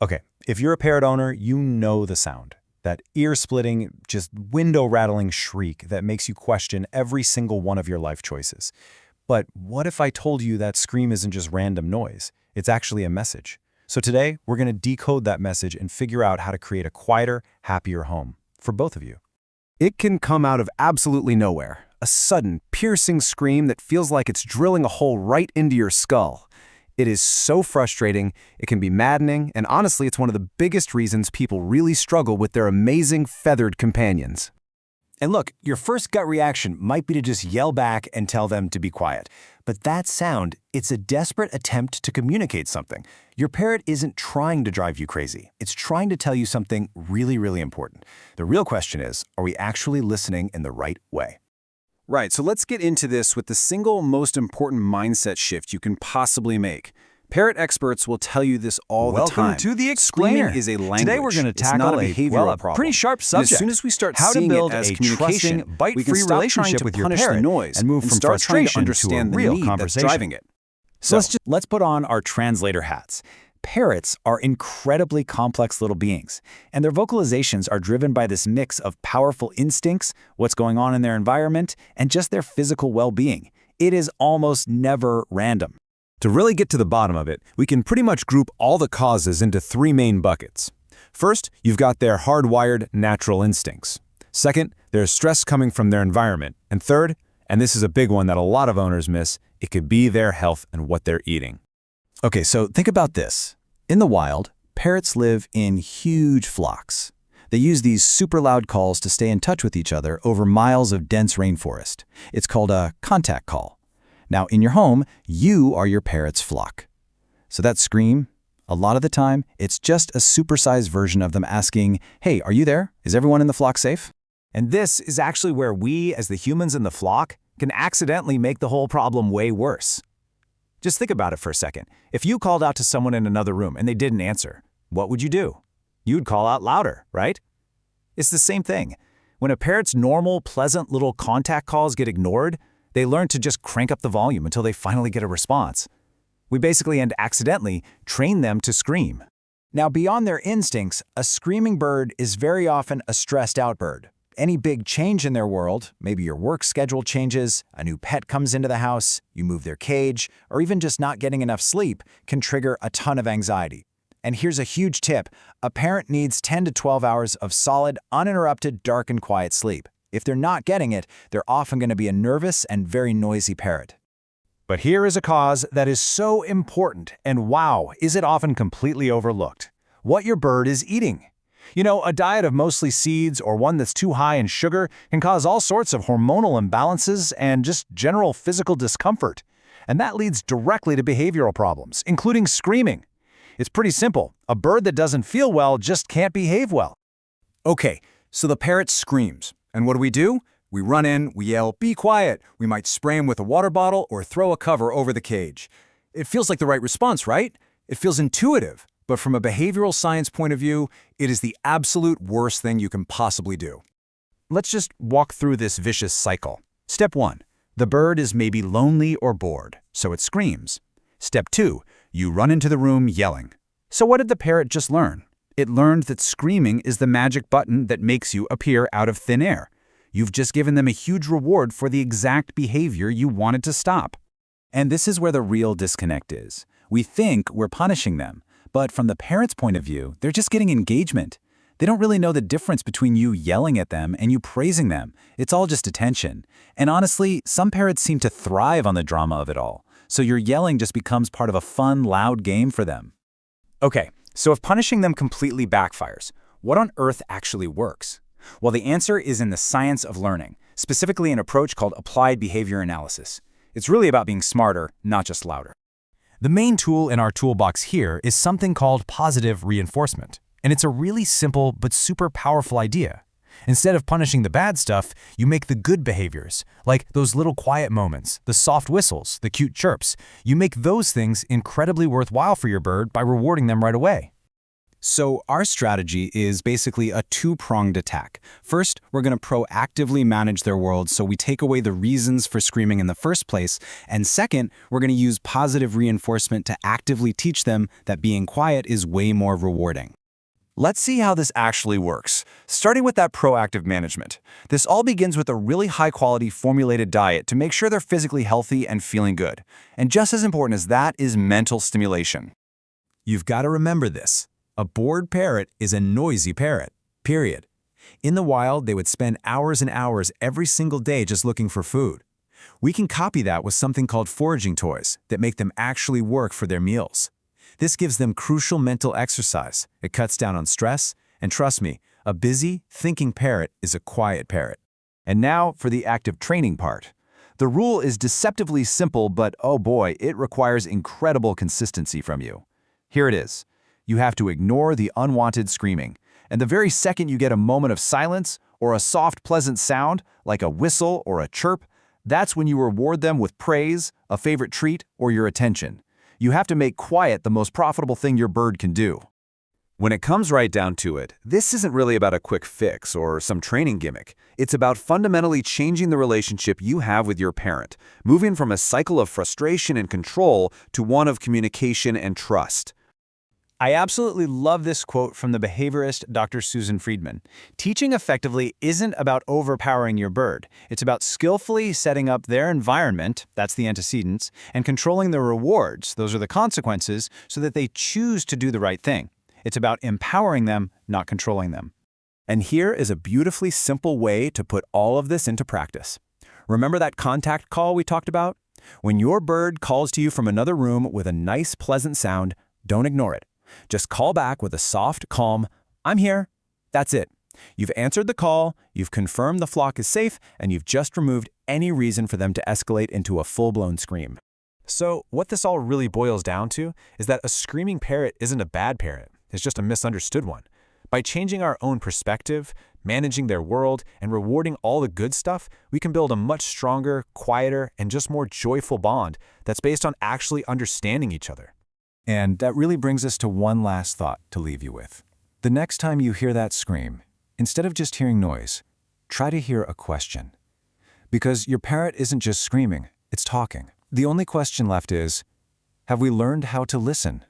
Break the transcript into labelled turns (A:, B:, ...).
A: Okay, if you're a parrot owner, you know the sound. That ear-splitting, just window-rattling shriek that makes you question every single one of your life choices. But what if I told you that scream isn't just random noise? It's actually a message. So today, we're going to decode that message and figure out how to create a quieter, happier home for both of you.
B: It can come out of absolutely nowhere. A sudden, piercing scream that feels like it's drilling a hole right into your skull. It is so frustrating, it can be maddening, and honestly, it's one of the biggest reasons people really struggle with their amazing feathered companions.
C: And look, your first gut reaction might be to just yell back and tell them to be quiet. But that sound, it's a desperate attempt to communicate something. Your parrot isn't trying to drive you crazy. It's trying to tell you something really, really important. The real question is, are we actually listening in the right way?
D: Right, so let's get into this with the single most important mindset shift you can possibly make. Parrot experts will tell you this all the time.
C: Welcome to the Explainer.
D: Screaming is a language.
C: Today we're going to tackle
D: a
C: pretty sharp subject.
D: And as soon as we start
C: how
D: seeing
C: to build
D: it as
C: a
D: communication,
C: trusting, bite-free
D: we can stop
C: relationship
D: trying to
C: with your
D: punish
C: parrot
D: the noise
C: and move from
D: start trying to
C: frustration
D: understand
C: to a
D: the
C: real
D: need
C: conversation.
D: that's driving it.
C: So let's put on our translator hats. Parrots are incredibly complex little beings, and their vocalizations are driven by this mix of powerful instincts, what's going on in their environment, and just their physical well-being. It is almost never random.
A: To really get to the bottom of it, we can pretty much group all the causes into three main buckets. First, you've got their hardwired natural instincts. Second, there's stress coming from their environment. And third, and this is a big one that a lot of owners miss, it could be their health and what they're eating.
C: Okay, so think about this. In the wild, parrots live in huge flocks. They use these super loud calls to stay in touch with each other over miles of dense rainforest. It's called a contact call. Now, in your home, you are your parrot's flock. So that scream, a lot of the time, it's just a supersized version of them asking, "Hey, are you there? Is everyone in the flock safe?" And this is actually where we, as the humans in the flock, can accidentally make the whole problem way worse. Just think about it for a second. If you called out to someone in another room and they didn't answer, what would you do? You'd call out louder, right? It's the same thing. When a parrot's normal, pleasant little contact calls get ignored, they learn to just crank up the volume until they finally get a response. We basically and accidentally train them to scream. Now, beyond their instincts, a screaming bird is very often a stressed out bird. Any big change in their world, maybe your work schedule changes, a new pet comes into the house, you move their cage, or even just not getting enough sleep, can trigger a ton of anxiety. And here's a huge tip. A parrot needs 10 to 12 hours of solid, uninterrupted, dark and quiet sleep. If they're not getting it, they're often going to be a nervous and very noisy parrot. But here is a cause that is so important, and wow, is it often completely overlooked. What your bird is eating. You know, a diet of mostly seeds or one that's too high in sugar can cause all sorts of hormonal imbalances and just general physical discomfort. And that leads directly to behavioral problems, including screaming. It's pretty simple. A bird that doesn't feel well just can't behave well.
B: Okay, so the parrot screams. And what do? We run in, we yell, "Be quiet." We might spray him with a water bottle or throw a cover over the cage. It feels like the right response, right? It feels intuitive. But from a behavioral science point of view, it is the absolute worst thing you can possibly do.
C: Let's just walk through this vicious cycle. Step 1. The bird is maybe lonely or bored, so it screams. Step 2. You run into the room yelling. So what did the parrot just learn? It learned that screaming is the magic button that makes you appear out of thin air. You've just given them a huge reward for the exact behavior you wanted to stop. And this is where the real disconnect is. We think we're punishing them. But from the parrot's point of view, they're just getting engagement. They don't really know the difference between you yelling at them and you praising them. It's all just attention. And honestly, some parrots seem to thrive on the drama of it all. So your yelling just becomes part of a fun, loud game for them. Okay, so if punishing them completely backfires, what on earth actually works? Well, the answer is in the science of learning, specifically an approach called applied behavior analysis. It's really about being smarter, not just louder. The main tool in our toolbox here is something called positive reinforcement, and it's a really simple but super powerful idea. Instead of punishing the bad stuff, you make the good behaviors, like those little quiet moments, the soft whistles, the cute chirps. You make those things incredibly worthwhile for your bird by rewarding them right away. So our strategy is basically a two-pronged attack. First, we're going to proactively manage their world so we take away the reasons for screaming in the first place. And second, we're going to use positive reinforcement to actively teach them that being quiet is way more rewarding.
B: Let's see how this actually works, starting with that proactive management. This all begins with a really high-quality formulated diet to make sure they're physically healthy and feeling good. And just as important as that is mental stimulation.
C: You've got to remember this. A bored parrot is a noisy parrot, period. In the wild, they would spend hours and hours every single day just looking for food. We can copy that with something called foraging toys that make them actually work for their meals. This gives them crucial mental exercise. It cuts down on stress, and trust me, a busy, thinking parrot is a quiet parrot.
D: And now for the active training part. The rule is deceptively simple, but oh boy, it requires incredible consistency from you. Here it is. You have to ignore the unwanted screaming. And the very second you get a moment of silence or a soft, pleasant sound, like a whistle or a chirp, that's when you reward them with praise, a favorite treat, or your attention. You have to make quiet the most profitable thing your bird can do. When it comes right down to it, this isn't really about a quick fix or some training gimmick. It's about fundamentally changing the relationship you have with your parent, moving from a cycle of frustration and control to one of communication and trust.
A: I absolutely love this quote from the behaviorist Dr. Susan Friedman. Teaching effectively isn't about overpowering your bird. It's about skillfully setting up their environment, that's the antecedents, and controlling the rewards, those are the consequences, so that they choose to do the right thing. It's about empowering them, not controlling them.
D: And here is a beautifully simple way to put all of this into practice. Remember that contact call we talked about? When your bird calls to you from another room with a nice, pleasant sound, don't ignore it. Just call back with a soft, calm, "I'm here." That's it. You've answered the call, you've confirmed the flock is safe, and you've just removed any reason for them to escalate into a full-blown scream.
E: So what this all really boils down to is that a screaming parrot isn't a bad parrot. It's just a misunderstood one. By changing our own perspective, managing their world, and rewarding all the good stuff, we can build a much stronger, quieter, and just more joyful bond that's based on actually understanding each other.
C: And that really brings us to one last thought to leave you with. The next time you hear that scream, instead of just hearing noise, try to hear a question. Because your parrot isn't just screaming, it's talking. The only question left is, have we learned how to listen?